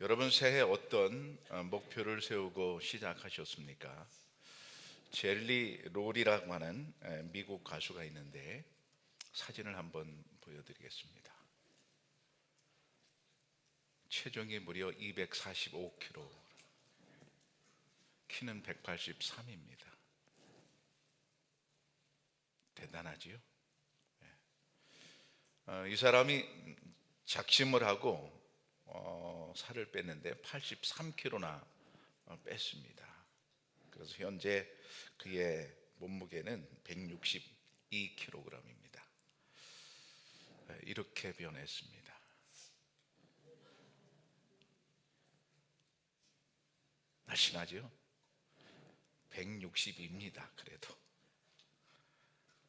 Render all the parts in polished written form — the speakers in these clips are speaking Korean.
여러분 새해 어떤 목표를 세우고 시작하셨습니까? 젤리 롤이라고 하는 미국 가수가 있는데 사진을 한번 보여드리겠습니다. 체중이 무려 245kg, 키는 183입니다. 대단하지요? 이 사람이 작심을 하고 살을 뺐는데 83kg나 뺐습니다. 그래서 현재 그의 몸무게는 162kg입니다. 이렇게 변했습니다. 날씬하죠? 160입니다. 그래도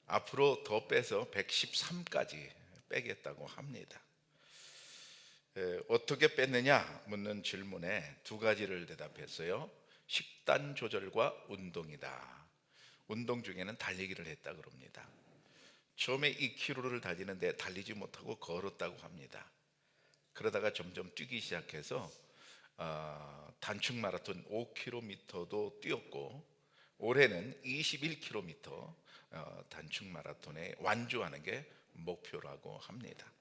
앞으로 더 빼서 113까지 빼겠다고 합니다. 어떻게 뺐느냐 묻는 질문에 두 가지를 대답했어요. 식단 조절과 운동이다. 운동 중에는 달리기를 했다 그럽니다. 처음에 2km를 달리는데 달리지 못하고 걸었다고 합니다. 그러다가 점점 뛰기 시작해서 단축 마라톤 5km도 뛰었고 올해는 21km 단축 마라톤에 완주하는 게 목표라고 합니다.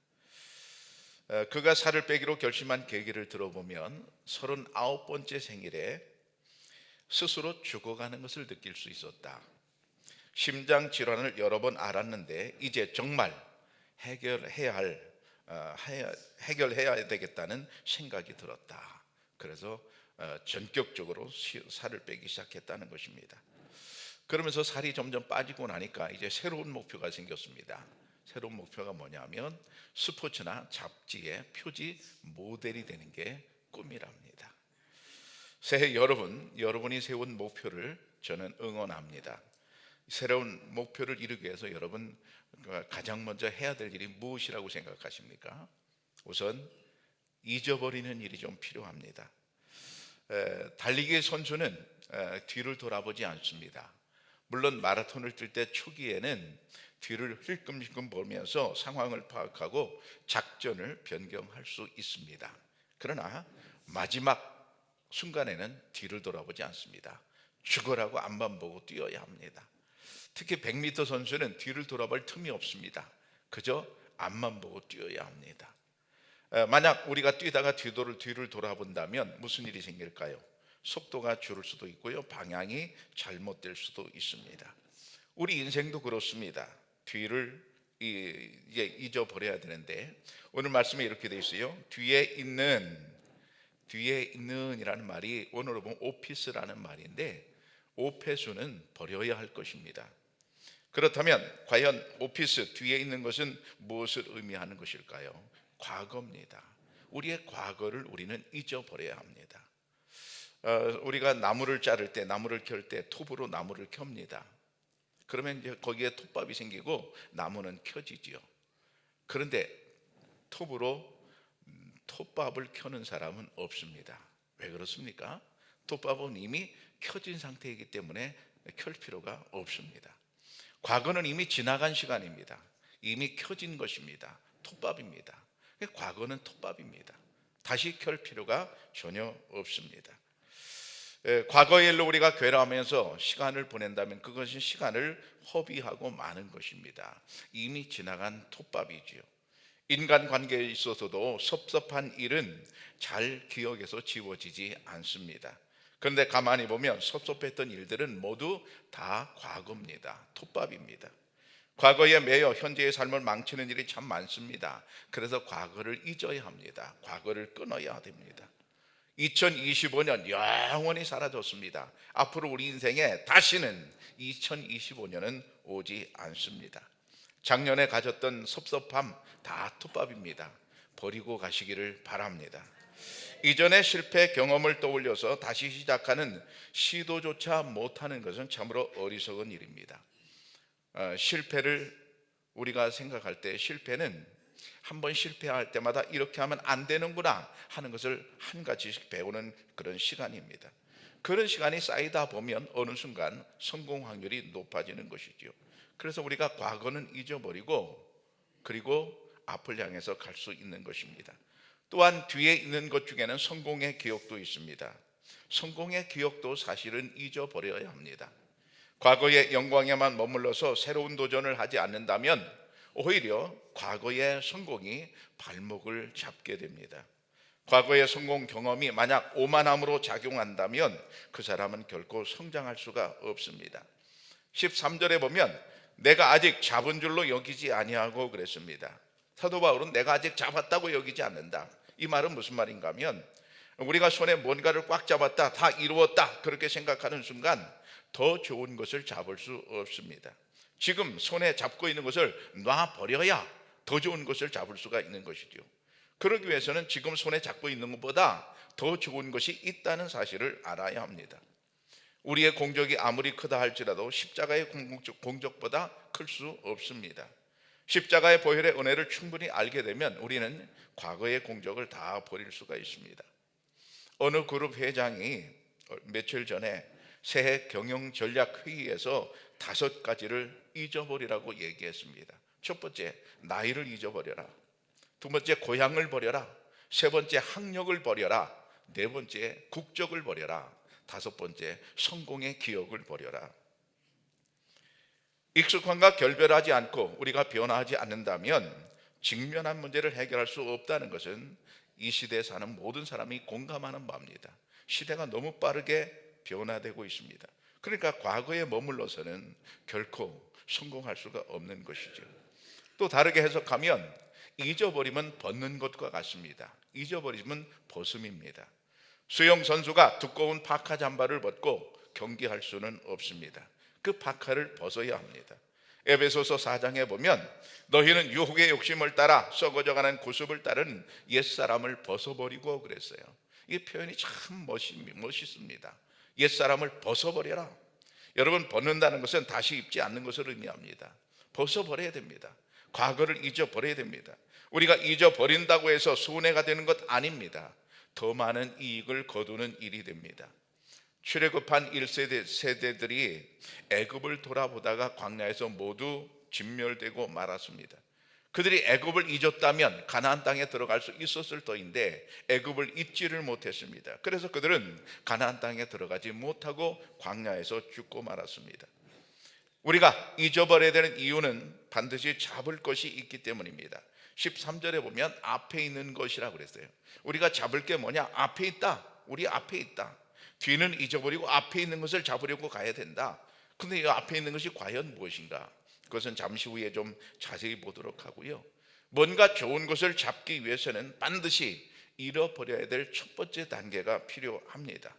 그가 살을 빼기로 결심한 계기를 들어보면 39번째 생일에 스스로 죽어가는 것을 느낄 수 있었다. 심장 질환을 여러 번 앓았는데 이제 정말 해결해야 되겠다는 생각이 들었다. 그래서 전격적으로 살을 빼기 시작했다는 것입니다. 그러면서 살이 점점 빠지고 나니까 이제 새로운 목표가 생겼습니다. 새로운 목표가 뭐냐면 스포츠나 잡지의 표지 모델이 되는 게 꿈이랍니다. 새해 여러분이 세운 목표를 저는 응원합니다. 새로운 목표를 이루기 위해서 여러분 가장 먼저 해야 될 일이 무엇이라고 생각하십니까? 우선 잊어버리는 일이 좀 필요합니다. 달리기 선수는 뒤를 돌아보지 않습니다. 물론 마라톤을 뛸 때 초기에는 뒤를 힐끔힐끔 보면서 상황을 파악하고 작전을 변경할 수 있습니다. 그러나 마지막 순간에는 뒤를 돌아보지 않습니다. 죽어라고 앞만 보고 뛰어야 합니다. 특히 100m 선수는 뒤를 돌아볼 틈이 없습니다. 그저 앞만 보고 뛰어야 합니다. 만약 우리가 뛰다가 뒤를 돌아본다면 무슨 일이 생길까요? 속도가 줄을 수도 있고요, 방향이 잘못될 수도 있습니다. 우리 인생도 그렇습니다. 뒤를 이제 잊어버려야 되는데 오늘 말씀에 이렇게 되어 있어요. 뒤에 있는이라는 말이 오늘로 보면 오피스라는 말인데 오폐수는 버려야 할 것입니다. 그렇다면 과연 오피스 뒤에 있는 것은 무엇을 의미하는 것일까요? 과거입니다. 우리의 과거를 우리는 잊어버려야 합니다. 우리가 나무를 자를 때, 나무를 켤 때 톱으로 나무를 켭니다. 그러면 이제 거기에 톱밥이 생기고 나무는 켜지지요. 그런데 톱으로 톱밥을 켜는 사람은 없습니다. 왜 그렇습니까? 톱밥은 이미 켜진 상태이기 때문에 켤 필요가 없습니다. 과거는 이미 지나간 시간입니다. 이미 켜진 것입니다. 톱밥입니다. 과거는 톱밥입니다. 다시 켤 필요가 전혀 없습니다. 과거의 일로 우리가 괴로워하면서 시간을 보낸다면 그것은 시간을 허비하고 마는 것입니다. 이미 지나간 톱밥이지요. 인간관계에 있어서도 섭섭한 일은 잘 기억에서 지워지지 않습니다. 그런데 가만히 보면 섭섭했던 일들은 모두 다 과거입니다. 톱밥입니다. 과거에 매여 현재의 삶을 망치는 일이 참 많습니다. 그래서 과거를 잊어야 합니다. 과거를 끊어야 됩니다. 2025년 영원히 사라졌습니다. 앞으로 우리 인생에 다시는 2025년은 오지 않습니다. 작년에 가졌던 섭섭함 다 톱밥입니다. 버리고 가시기를 바랍니다. 이전의 실패 경험을 떠올려서 다시 시작하는 시도조차 못하는 것은 참으로 어리석은 일입니다. 실패를 우리가 생각할 때 실패는 한번 실패할 때마다 이렇게 하면 안 되는구나 하는 것을 한 가지씩 배우는 그런 시간입니다. 그런 시간이 쌓이다 보면 어느 순간 성공 확률이 높아지는 것이죠. 그래서 우리가 과거는 잊어버리고 그리고 앞을 향해서 갈 수 있는 것입니다. 또한 뒤에 있는 것 중에는 성공의 기억도 있습니다. 성공의 기억도 사실은 잊어버려야 합니다. 과거의 영광에만 머물러서 새로운 도전을 하지 않는다면 오히려 과거의 성공이 발목을 잡게 됩니다. 과거의 성공 경험이 만약 오만함으로 작용한다면 그 사람은 결코 성장할 수가 없습니다. 13절에 보면 내가 아직 잡은 줄로 여기지 아니하고 그랬습니다. 사도 바울은 내가 아직 잡았다고 여기지 않는다. 이 말은 무슨 말인가 하면 우리가 손에 뭔가를 꽉 잡았다, 다 이루었다 그렇게 생각하는 순간 더 좋은 것을 잡을 수 없습니다. 지금 손에 잡고 있는 것을 놔버려야 더 좋은 것을 잡을 수가 있는 것이죠. 그러기 위해서는 지금 손에 잡고 있는 것보다 더 좋은 것이 있다는 사실을 알아야 합니다. 우리의 공적이 아무리 크다 할지라도 십자가의 공적보다 클 수 없습니다. 십자가의 보혈의 은혜를 충분히 알게 되면 우리는 과거의 공적을 다 버릴 수가 있습니다. 어느 그룹 회장이 며칠 전에 새해 경영 전략 회의에서 5가지를 잊어버리라고 얘기했습니다. 첫 번째, 나이를 잊어버려라. 두 번째, 고향을 버려라. 세 번째, 학력을 버려라. 네 번째, 국적을 버려라. 다섯 번째, 성공의 기억을 버려라. 익숙함과 결별하지 않고 우리가 변화하지 않는다면 직면한 문제를 해결할 수 없다는 것은 이 시대에 사는 모든 사람이 공감하는 바입니다. 시대가 너무 빠르게 변화되고 있습니다. 그러니까 과거에 머물러서는 결코 성공할 수가 없는 것이죠. 또 다르게 해석하면 잊어버리면 벗는 것과 같습니다. 잊어버리면 벗음입니다. 수영 선수가 두꺼운 파카 잠바를 벗고 경기할 수는 없습니다. 그 파카를 벗어야 합니다. 에베소서 4장에 보면 너희는 유혹의 욕심을 따라 썩어져가는 구습을 따른 옛사람을 벗어버리고 그랬어요. 이 표현이 참 멋있습니다. 옛사람을 벗어버려라. 여러분, 벗는다는 것은 다시 입지 않는 것을 의미합니다. 벗어버려야 됩니다. 과거를 잊어버려야 됩니다. 우리가 잊어버린다고 해서 손해가 되는 것 아닙니다. 더 많은 이익을 거두는 일이 됩니다. 출애굽한 1세대 세대들이 애굽을 돌아보다가 광야에서 모두 진멸되고 말았습니다. 그들이 애굽을 잊었다면 가나안 땅에 들어갈 수 있었을 터인데 애굽을 잊지를 못했습니다. 그래서 그들은 가나안 땅에 들어가지 못하고 광야에서 죽고 말았습니다. 우리가 잊어버려야 되는 이유는 반드시 잡을 것이 있기 때문입니다. 13절에 보면 앞에 있는 것이라고 그랬어요. 우리가 잡을 게 뭐냐? 앞에 있다. 우리 앞에 있다. 뒤는 잊어버리고 앞에 있는 것을 잡으려고 가야 된다. 근데 이 앞에 있는 것이 과연 무엇인가? 그것은 잠시 후에 좀 자세히 보도록 하고요. 뭔가 좋은 것을 잡기 위해서는 반드시 잃어버려야 될 첫 번째 단계가 필요합니다.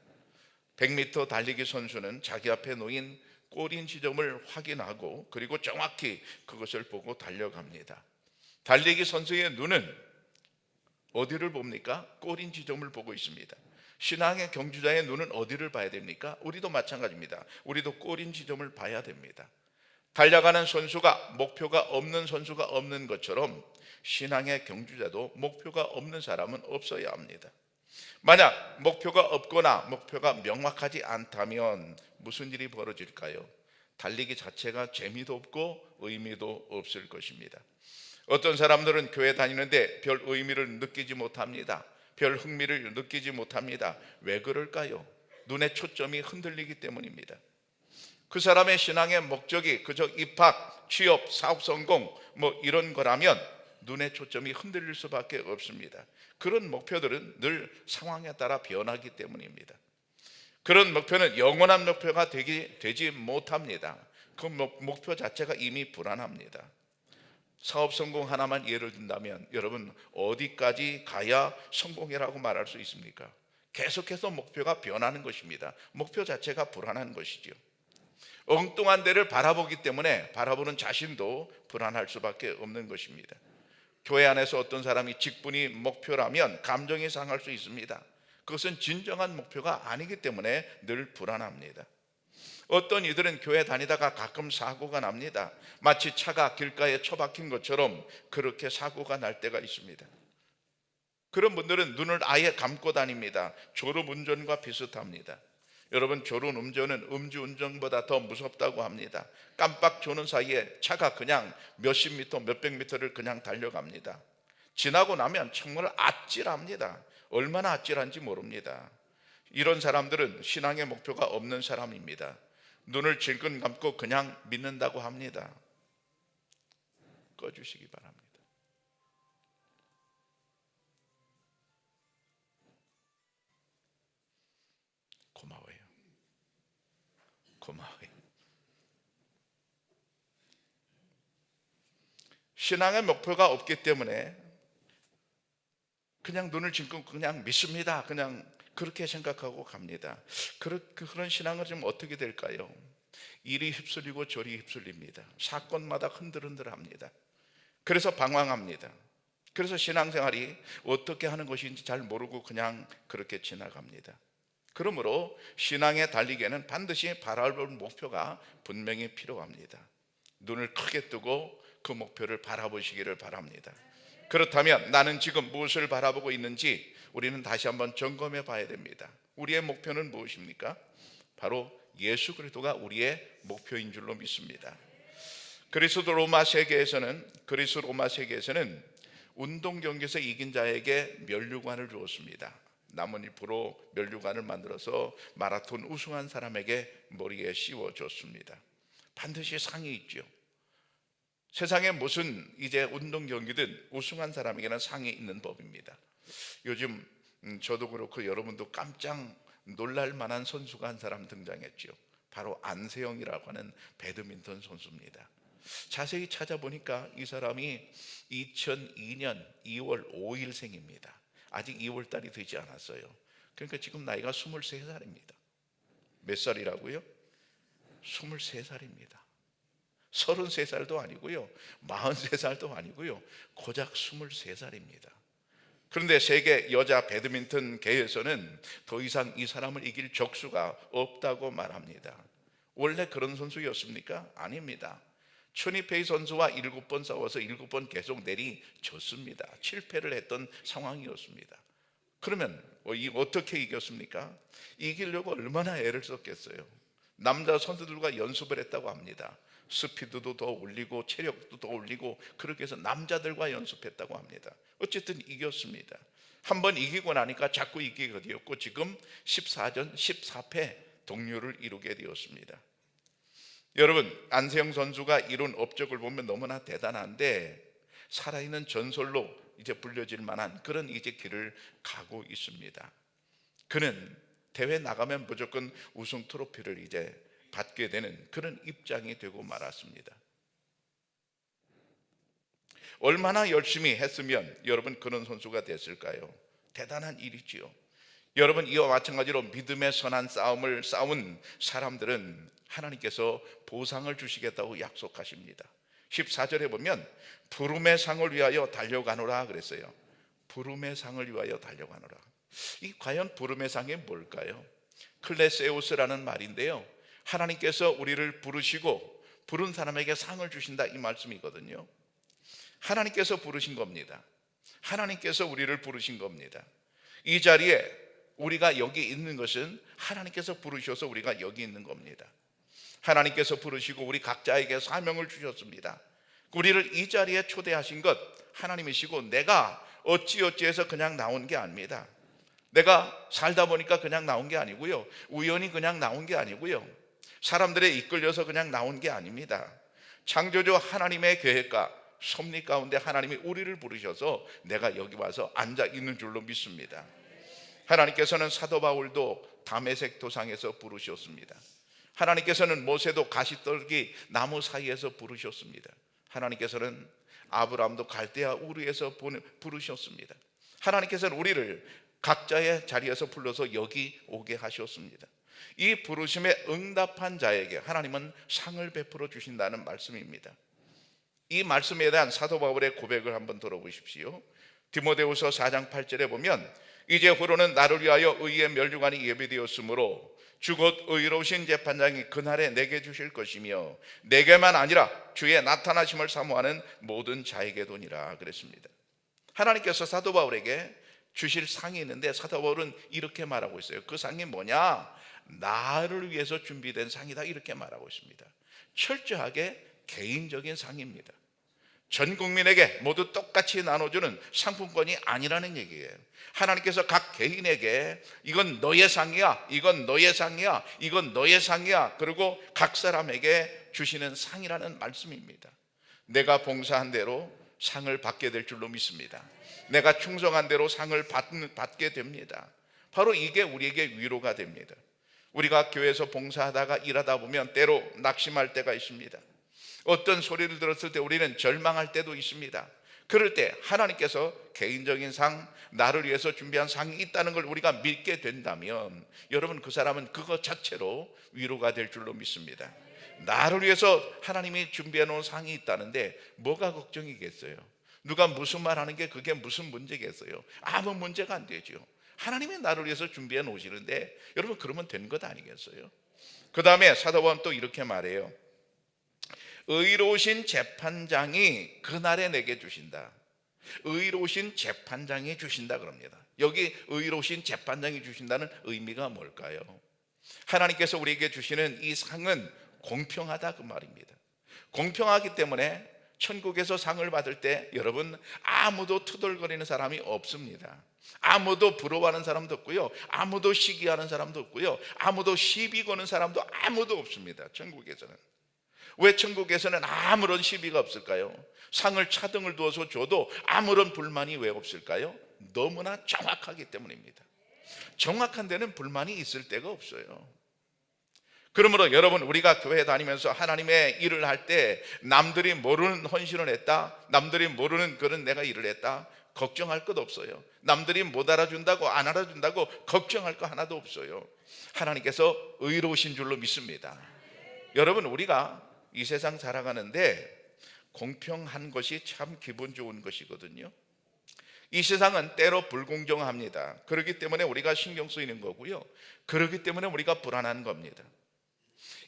100m 달리기 선수는 자기 앞에 놓인 꼬린 지점을 확인하고 그리고 정확히 그것을 보고 달려갑니다. 달리기 선수의 눈은 어디를 봅니까? 꼬린 지점을 보고 있습니다. 신앙의 경주자의 눈은 어디를 봐야 됩니까? 우리도 마찬가지입니다. 우리도 꼬린 지점을 봐야 됩니다. 달려가는 선수가 목표가 없는 선수가 없는 것처럼 신앙의 경주자도 목표가 없는 사람은 없어야 합니다. 만약 목표가 없거나 목표가 명확하지 않다면 무슨 일이 벌어질까요? 달리기 자체가 재미도 없고 의미도 없을 것입니다. 어떤 사람들은 교회 다니는데 별 의미를 느끼지 못합니다. 별 흥미를 느끼지 못합니다. 왜 그럴까요? 눈의 초점이 흔들리기 때문입니다. 그 사람의 신앙의 목적이 그저 입학, 취업, 사업 성공 이런 거라면 눈의 초점이 흔들릴 수밖에 없습니다. 그런 목표들은 늘 상황에 따라 변하기 때문입니다. 그런 목표는 영원한 목표가 되지 못합니다. 그 목표 자체가 이미 불안합니다. 사업 성공 하나만 예를 든다면 여러분 어디까지 가야 성공이라고 말할 수 있습니까? 계속해서 목표가 변하는 것입니다. 목표 자체가 불안한 것이죠. 엉뚱한 데를 바라보기 때문에 바라보는 자신도 불안할 수밖에 없는 것입니다. 교회 안에서 어떤 사람이 직분이 목표라면 감정이 상할 수 있습니다. 그것은 진정한 목표가 아니기 때문에 늘 불안합니다. 어떤 이들은 교회 다니다가 가끔 사고가 납니다. 마치 차가 길가에 처박힌 것처럼 그렇게 사고가 날 때가 있습니다. 그런 분들은 눈을 아예 감고 다닙니다. 졸음운전과 비슷합니다. 여러분, 졸음운전은 음주운전보다 더 무섭다고 합니다. 깜빡 조는 사이에 차가 그냥 몇십 미터, 몇백 미터를 그냥 달려갑니다. 지나고 나면 정말 아찔합니다. 얼마나 아찔한지 모릅니다. 이런 사람들은 신앙의 목표가 없는 사람입니다. 눈을 질끈 감고 그냥 믿는다고 합니다. 꺼주시기 바랍니다. 고마워요. 고마워요. 신앙의 목표가 없기 때문에 그냥 눈을 질끈 그냥 믿습니다. 그냥 그렇게 생각하고 갑니다. 그런 신앙은 좀 어떻게 될까요? 이리 휩쓸리고 저리 휩쓸립니다. 사건마다 흔들흔들합니다. 그래서 방황합니다. 그래서 신앙생활이 어떻게 하는 것인지 잘 모르고 그냥 그렇게 지나갑니다. 그러므로 신앙에 달리기에는 반드시 바라볼 목표가 분명히 필요합니다. 눈을 크게 뜨고 그 목표를 바라보시기를 바랍니다. 그렇다면 나는 지금 무엇을 바라보고 있는지 우리는 다시 한번 점검해 봐야 됩니다. 우리의 목표는 무엇입니까? 바로 예수 그리스도가 우리의 목표인 줄로 믿습니다. 그리스 로마 세계에서는 운동 경기에서 이긴 자에게 면류관을 주었습니다. 나뭇잎으로 면류관을 만들어서 마라톤 우승한 사람에게 머리에 씌워줬습니다. 반드시 상이 있죠. 세상에 무슨 이제 운동 경기든 우승한 사람에게는 상이 있는 법입니다. 요즘 저도 그렇고 여러분도 깜짝 놀랄 만한 선수가 한 사람 등장했죠. 바로 안세영이라고 하는 배드민턴 선수입니다. 자세히 찾아보니까 이 사람이 2002년 2월 5일생입니다. 아직 2월 달이 되지 않았어요. 그러니까 지금 나이가 23살입니다. 몇 살이라고요? 23살입니다. 33살도 아니고요, 43살도 아니고요, 고작 23살입니다. 그런데 세계 여자 배드민턴 계에서는 더 이상 이 사람을 이길 적수가 없다고 말합니다. 원래 그런 선수였습니까? 아닙니다. 춘희페이 선수와 7번 싸워서 7번 계속 내리졌습니다. 7패를 했던 상황이었습니다. 그러면 어떻게 이겼습니까? 이기려고 얼마나 애를 썼겠어요. 남자 선수들과 연습을 했다고 합니다. 스피드도 더 올리고 체력도 더 올리고 그렇게 해서 남자들과 연습했다고 합니다. 어쨌든 이겼습니다. 한번 이기고 나니까 자꾸 이기게 되었고 지금 14전 14패 동률을 이루게 되었습니다. 여러분, 안세영 선수가 이룬 업적을 보면 너무나 대단한데 살아있는 전설로 이제 불려질 만한 그런 이제 길을 가고 있습니다. 그는 대회 나가면 무조건 우승 트로피를 이제 받게 되는 그런 입장이 되고 말았습니다. 얼마나 열심히 했으면 여러분 그런 선수가 됐을까요? 대단한 일이지요. 여러분, 이와 마찬가지로 믿음의 선한 싸움을 싸운 사람들은 하나님께서 보상을 주시겠다고 약속하십니다. 14절에 보면 부름의 상을 위하여 달려가노라 그랬어요. 부름의 상을 위하여 달려가노라. 이 과연 부름의 상이 뭘까요? 클레세우스라는 말인데요, 하나님께서 우리를 부르시고 부른 사람에게 상을 주신다 이 말씀이거든요. 하나님께서 부르신 겁니다. 하나님께서 우리를 부르신 겁니다. 이 자리에 우리가 여기 있는 것은 하나님께서 부르셔서 우리가 여기 있는 겁니다. 하나님께서 부르시고 우리 각자에게 사명을 주셨습니다. 우리를 이 자리에 초대하신 것 하나님이시고 내가 어찌어찌해서 그냥 나온 게 아닙니다. 내가 살다 보니까 그냥 나온 게 아니고요, 우연히 그냥 나온 게 아니고요, 사람들에 이끌려서 그냥 나온 게 아닙니다. 창조주 하나님의 계획과 섭리 가운데 하나님이 우리를 부르셔서 내가 여기 와서 앉아 있는 줄로 믿습니다. 하나님께서는 사도 바울도 다메섹 도상에서 부르셨습니다. 하나님께서는 모세도 가시떨기 나무 사이에서 부르셨습니다. 하나님께서는 아브라함도 갈대아 우르에서 부르셨습니다. 하나님께서는 우리를 각자의 자리에서 불러서 여기 오게 하셨습니다. 이 부르심에 응답한 자에게 하나님은 상을 베풀어 주신다는 말씀입니다. 이 말씀에 대한 사도 바울의 고백을 한번 들어보십시오. 디모데후서 4장 8절에 보면 이제 후로는 나를 위하여 의의 면류관이 예비되었으므로 주 곧 의로우신 재판장이 그날에 내게 주실 것이며 내게만 아니라 주의 나타나심을 사모하는 모든 자에게도니라 그랬습니다. 하나님께서 사도 바울에게 주실 상이 있는데 사도 바울은 이렇게 말하고 있어요. 그 상이 뭐냐? 나를 위해서 준비된 상이다 이렇게 말하고 있습니다. 철저하게 개인적인 상입니다. 전 국민에게 모두 똑같이 나눠주는 상품권이 아니라는 얘기예요. 하나님께서 각 개인에게 이건 너의 상이야, 이건 너의 상이야, 이건 너의 상이야, 그리고 각 사람에게 주시는 상이라는 말씀입니다. 내가 봉사한 대로 상을 받게 될 줄로 믿습니다. 내가 충성한 대로 상을 받게 됩니다. 바로 이게 우리에게 위로가 됩니다. 우리가 교회에서 봉사하다가 일하다 보면 때로 낙심할 때가 있습니다. 어떤 소리를 들었을 때 우리는 절망할 때도 있습니다. 그럴 때 하나님께서 개인적인 상, 나를 위해서 준비한 상이 있다는 걸 우리가 믿게 된다면 여러분, 그 사람은 그것 자체로 위로가 될 줄로 믿습니다. 나를 위해서 하나님이 준비해 놓은 상이 있다는데 뭐가 걱정이겠어요? 누가 무슨 말 하는 게 그게 무슨 문제겠어요? 아무 문제가 안 되죠. 하나님이 나를 위해서 준비해 놓으시는데 여러분, 그러면 된 것 아니겠어요? 그 다음에 사도 바울은 또 이렇게 말해요. 의로우신 재판장이 그날에 내게 주신다. 의로우신 재판장이 주신다 그럽니다. 여기 의로우신 재판장이 주신다는 의미가 뭘까요? 하나님께서 우리에게 주시는 이 상은 공평하다 그 말입니다. 공평하기 때문에 천국에서 상을 받을 때 여러분, 아무도 투덜거리는 사람이 없습니다. 아무도 부러워하는 사람도 없고요, 아무도 시기하는 사람도 없고요, 아무도 시비 거는 사람도 아무도 없습니다. 천국에서는. 왜 천국에서는 아무런 시비가 없을까요? 상을 차등을 두어서 줘도 아무런 불만이 왜 없을까요? 너무나 정확하기 때문입니다. 정확한 데는 불만이 있을 데가 없어요. 그러므로 여러분, 우리가 교회 다니면서 하나님의 일을 할 때 남들이 모르는 헌신을 했다, 남들이 모르는 그런 내가 일을 했다, 걱정할 것 없어요. 남들이 못 알아준다고, 안 알아준다고 걱정할 거 하나도 없어요. 하나님께서 의로우신 줄로 믿습니다. 여러분, 우리가 이 세상 살아가는데 공평한 것이 참 기분 좋은 것이거든요. 이 세상은 때로 불공정합니다. 그렇기 때문에 우리가 신경 쓰이는 거고요, 그렇기 때문에 우리가 불안한 겁니다.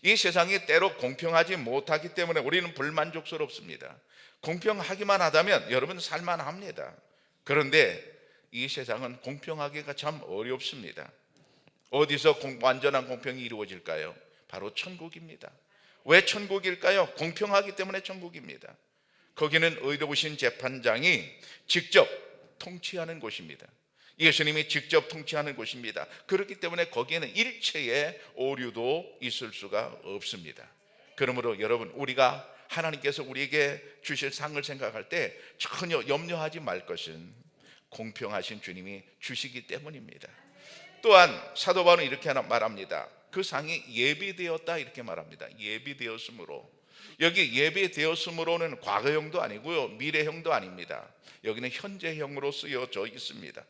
이 세상이 때로 공평하지 못하기 때문에 우리는 불만족스럽습니다. 공평하기만 하다면 여러분 살만합니다. 그런데 이 세상은 공평하기가 참 어렵습니다. 어디서 완전한 공평이 이루어질까요? 바로 천국입니다. 왜 천국일까요? 공평하기 때문에 천국입니다. 거기는 의로우신 재판장이 직접 통치하는 곳입니다. 예수님이 직접 통치하는 곳입니다. 그렇기 때문에 거기에는 일체의 오류도 있을 수가 없습니다. 그러므로 여러분, 우리가 하나님께서 우리에게 주실 상을 생각할 때 전혀 염려하지 말 것은 공평하신 주님이 주시기 때문입니다. 또한 사도 바울은 이렇게 말합니다. 그 상이 예비되었다 이렇게 말합니다. 예비되었으므로. 여기 예비되었으므로는 과거형도 아니고요, 미래형도 아닙니다. 여기는 현재형으로 쓰여져 있습니다.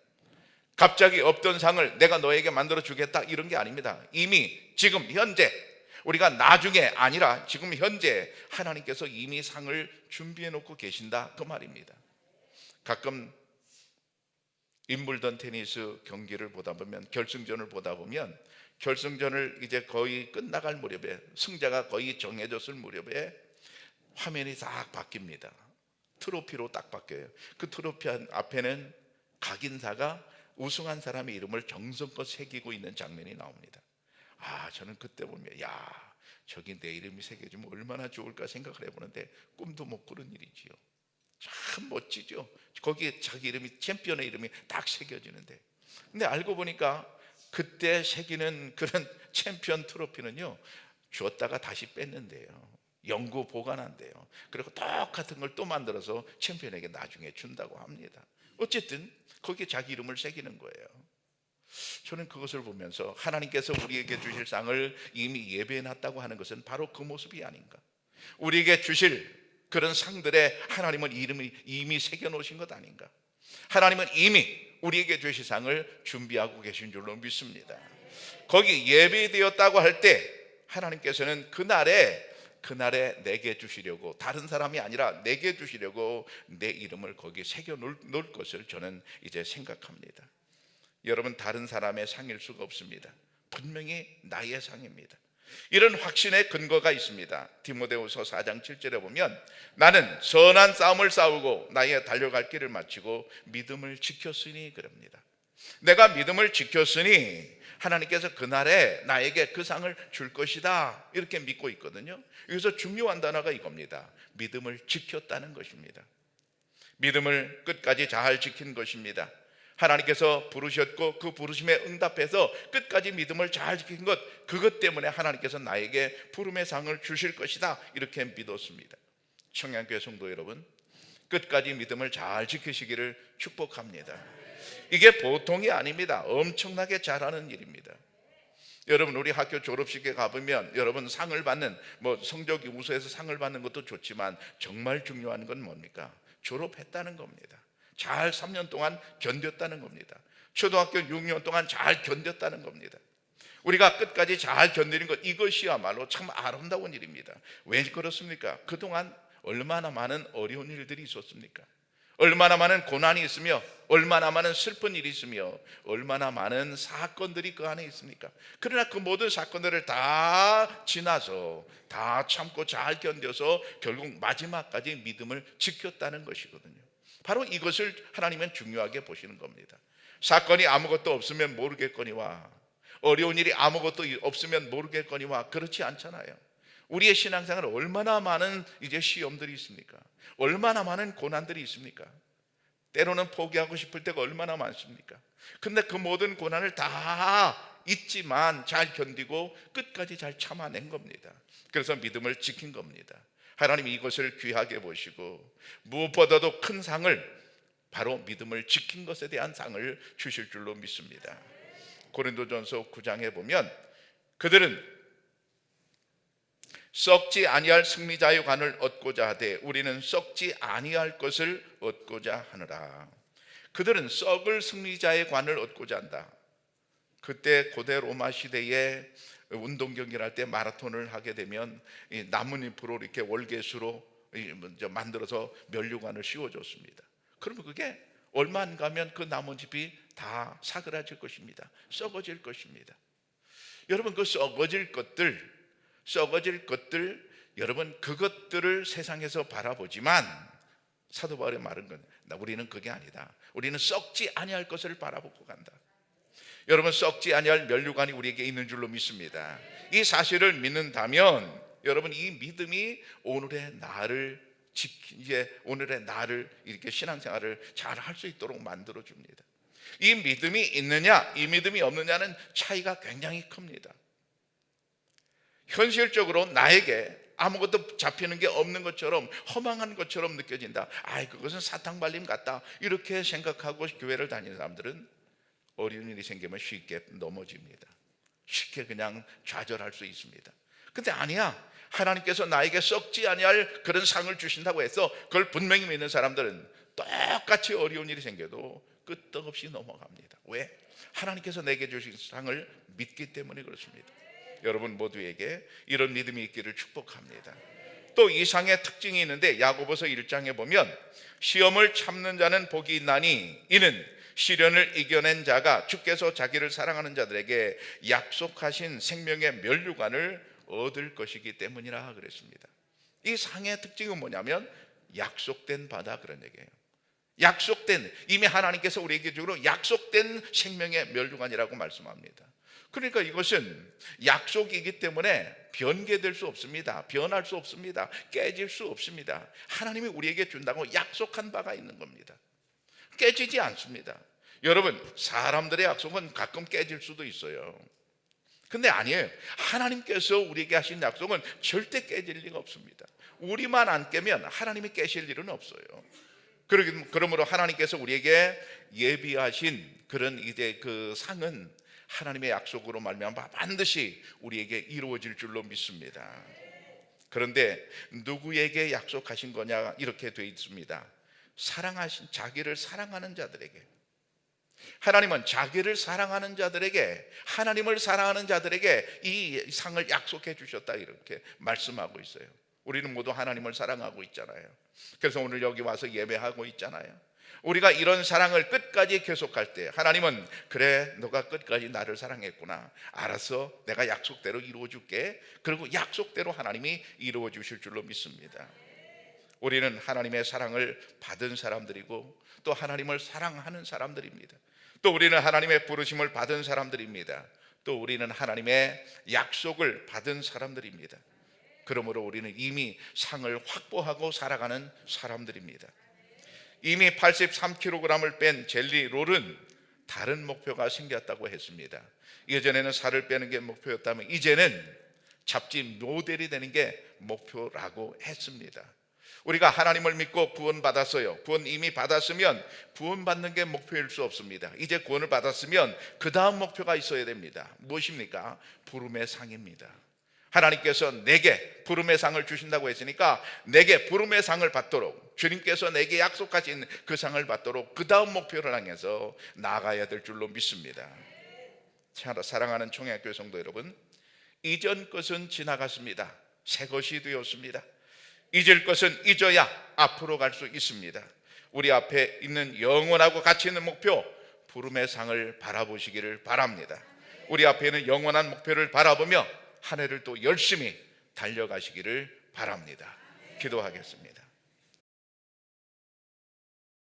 갑자기 없던 상을 내가 너에게 만들어 주겠다 이런 게 아닙니다. 이미 지금 현재, 우리가 나중에 아니라 지금 현재 하나님께서 이미 상을 준비해 놓고 계신다 그 말입니다. 가끔 윈블던 테니스 경기를 보다 보면, 결승전을 보다 보면, 결승전을 이제 거의 끝나갈 무렵에, 승자가 거의 정해졌을 무렵에 화면이 딱 바뀝니다. 트로피로 딱 바뀌어요. 그 트로피 앞에는 각인사가 우승한 사람의 이름을 정성껏 새기고 있는 장면이 나옵니다. 저는 그때 보면 저기 내 이름이 새겨지면 얼마나 좋을까 생각을 해보는데 꿈도 못 꾸는 일이지요. 참 멋지죠. 거기에 자기 이름이, 챔피언의 이름이 딱 새겨지는데, 근데 알고 보니까 그때 새기는 그런 챔피언 트로피는요, 줬다가 다시 뺐는데요, 영구 보관한대요. 그리고 똑같은 걸 또 만들어서 챔피언에게 나중에 준다고 합니다. 어쨌든 거기에 자기 이름을 새기는 거예요. 저는 그것을 보면서 하나님께서 우리에게 주실 상을 이미 예배해놨다고 하는 것은 바로 그 모습이 아닌가. 우리에게 주실 그런 상들에 하나님은 이름이 이미 새겨놓으신 것 아닌가. 하나님은 이미 우리에게 주실 상을 준비하고 계신 줄로 믿습니다. 거기 예배되었다고 할 때 하나님께서는 그날에 내게 주시려고, 다른 사람이 아니라 내게 주시려고 내 이름을 거기에 새겨 놓을 것을 저는 이제 생각합니다. 여러분, 다른 사람의 상일 수가 없습니다. 분명히 나의 상입니다. 이런 확신의 근거가 있습니다. 디모데후서 4장 7절에 보면, 나는 선한 싸움을 싸우고 나의 달려갈 길을 마치고 믿음을 지켰으니 그럽니다. 내가 믿음을 지켰으니 하나님께서 그날에 나에게 그 상을 줄 것이다, 이렇게 믿고 있거든요. 여기서 중요한 단어가 이겁니다. 믿음을 지켰다는 것입니다. 믿음을 끝까지 잘 지킨 것입니다. 하나님께서 부르셨고 그 부르심에 응답해서 끝까지 믿음을 잘 지킨 것, 그것 때문에 하나님께서 나에게 부름의 상을 주실 것이다, 이렇게 믿었습니다. 청양교회 성도 여러분, 끝까지 믿음을 잘 지키시기를 축복합니다. 이게 보통이 아닙니다. 엄청나게 잘하는 일입니다. 여러분, 우리 학교 졸업식에 가보면 여러분 상을 받는, 성적이 우수해서 상을 받는 것도 좋지만 정말 중요한 건 뭡니까? 졸업했다는 겁니다. 잘 3년 동안 견뎠다는 겁니다. 초등학교 6년 동안 잘 견뎠다는 겁니다. 우리가 끝까지 잘 견디는 것, 이것이야말로 참 아름다운 일입니다. 왜 그렇습니까? 그동안 얼마나 많은 어려운 일들이 있었습니까? 얼마나 많은 고난이 있으며, 얼마나 많은 슬픈 일이 있으며, 얼마나 많은 사건들이 그 안에 있습니까? 그러나 그 모든 사건들을 다 지나서, 다 참고 잘 견뎌서 결국 마지막까지 믿음을 지켰다는 것이거든요. 바로 이것을 하나님은 중요하게 보시는 겁니다. 사건이 아무것도 없으면 모르겠거니와, 어려운 일이 아무것도 없으면 모르겠거니와, 그렇지 않잖아요. 우리의 신앙생활은 얼마나 많은 이제 시험들이 있습니까? 얼마나 많은 고난들이 있습니까? 때로는 포기하고 싶을 때가 얼마나 많습니까? 근데 그 모든 고난을 다 있지만 잘 견디고 끝까지 잘 참아낸 겁니다. 그래서 믿음을 지킨 겁니다. 하나님이 이것을 귀하게 보시고 무엇보다도 큰 상을, 바로 믿음을 지킨 것에 대한 상을 주실 줄로 믿습니다. 고린도전서 9장에 보면 그들은 썩지 아니할 승리자의 관을 얻고자 하되 우리는 썩지 아니할 것을 얻고자 하느라. 그들은 썩을 승리자의 관을 얻고자 한다. 그때 고대 로마 시대에 운동 경기를 할 때 마라톤을 하게 되면 나뭇잎으로 이렇게 월계수로 만들어서 면류관을 씌워줬습니다. 그러면 그게 얼마 안 가면 그 나뭇잎이 다 사그라질 것입니다. 썩어질 것입니다. 여러분, 그 썩어질 것들, 여러분, 그것들을 세상에서 바라보지만 사도 바울의 말은 우리는 그게 아니다. 우리는 썩지 아니할 것을 바라보고 간다. 여러분, 썩지 아니할 면류관이 우리에게 있는 줄로 믿습니다. 이 사실을 믿는다면 여러분, 이 믿음이 오늘의 나를 이렇게 신앙생활을 잘 할 수 있도록 만들어 줍니다. 이 믿음이 있느냐, 이 믿음이 없느냐는 차이가 굉장히 큽니다. 현실적으로 나에게 아무것도 잡히는 게 없는 것처럼, 허망한 것처럼 느껴진다. 그것은 사탕 발림 같다, 이렇게 생각하고 교회를 다니는 사람들은 어려운 일이 생기면 쉽게 넘어집니다. 쉽게 그냥 좌절할 수 있습니다. 근데 아니야, 하나님께서 나에게 썩지 아니할 그런 상을 주신다고 해서 그걸 분명히 믿는 사람들은 똑같이 어려운 일이 생겨도 끄떡없이 넘어갑니다. 왜? 하나님께서 내게 주신 상을 믿기 때문에 그렇습니다. 여러분 모두에게 이런 믿음이 있기를 축복합니다. 또 이 상의 특징이 있는데, 야고보서 1장에 보면 시험을 참는 자는 복이 있나니 이는 시련을 이겨낸 자가 주께서 자기를 사랑하는 자들에게 약속하신 생명의 면류관을 얻을 것이기 때문이라 그랬습니다. 이 상의 특징은 뭐냐면 약속된 바다, 그런 얘기예요. 약속된, 이미 하나님께서 우리에게 주기로 약속된 생명의 면류관이라고 말씀합니다. 그러니까 이것은 약속이기 때문에 변개될 수 없습니다. 변할 수 없습니다. 깨질 수 없습니다. 하나님이 우리에게 준다고 약속한 바가 있는 겁니다. 깨지지 않습니다. 여러분, 사람들의 약속은 가끔 깨질 수도 있어요. 근데 아니에요. 하나님께서 우리에게 하신 약속은 절대 깨질 리가 없습니다. 우리만 안 깨면 하나님이 깨실 일은 없어요. 그러므로 하나님께서 우리에게 예비하신 그런 이제 그 상은 하나님의 약속으로 말미암아 반드시 우리에게 이루어질 줄로 믿습니다. 그런데 누구에게 약속하신 거냐, 이렇게 되어 있습니다. 자기를 사랑하는 자들에게. 하나님은 자기를 사랑하는 자들에게, 하나님을 사랑하는 자들에게 이 상을 약속해 주셨다, 이렇게 말씀하고 있어요. 우리는 모두 하나님을 사랑하고 있잖아요. 그래서 오늘 여기 와서 예배하고 있잖아요. 우리가 이런 사랑을 끝까지 계속할 때 하나님은, 그래, 너가 끝까지 나를 사랑했구나, 알았어, 내가 약속대로 이루어줄게. 그리고 약속대로 하나님이 이루어주실 줄로 믿습니다. 우리는 하나님의 사랑을 받은 사람들이고 또 또 하나님을 사랑하는 사람들입니다. 또 우리는 하나님의 부르심을 받은 사람들입니다. 또 우리는 하나님의 약속을 받은 사람들입니다. 그러므로 우리는 이미 상을 확보하고 살아가는 사람들입니다. 이미 83kg을 뺀 젤리 롤은 다른 목표가 생겼다고 했습니다. 예전에는 살을 빼는 게 목표였다면 이제는 잡지 모델이 되는 게 목표라고 했습니다. 우리가 하나님을 믿고 구원받았어요. 구원 이미 받았으면 구원받는 게 목표일 수 없습니다. 이제 구원을 받았으면 그 다음 목표가 있어야 됩니다. 무엇입니까? 부름의 상입니다. 하나님께서 내게 부름의 상을 주신다고 했으니까 내게 부름의 상을 받도록, 주님께서 내게 약속하신 그 상을 받도록 그 다음 목표를 향해서 나아가야 될 줄로 믿습니다. 사랑하는 총회학교 성도 여러분, 이전 것은 지나갔습니다. 새 것이 되었습니다. 잊을 것은 잊어야 앞으로 갈 수 있습니다. 우리 앞에 있는 영원하고 가치 있는 목표, 부름의 상을 바라보시기를 바랍니다. 우리 앞에 있는 영원한 목표를 바라보며 한 해를 또 열심히 달려가시기를 바랍니다. 기도하겠습니다.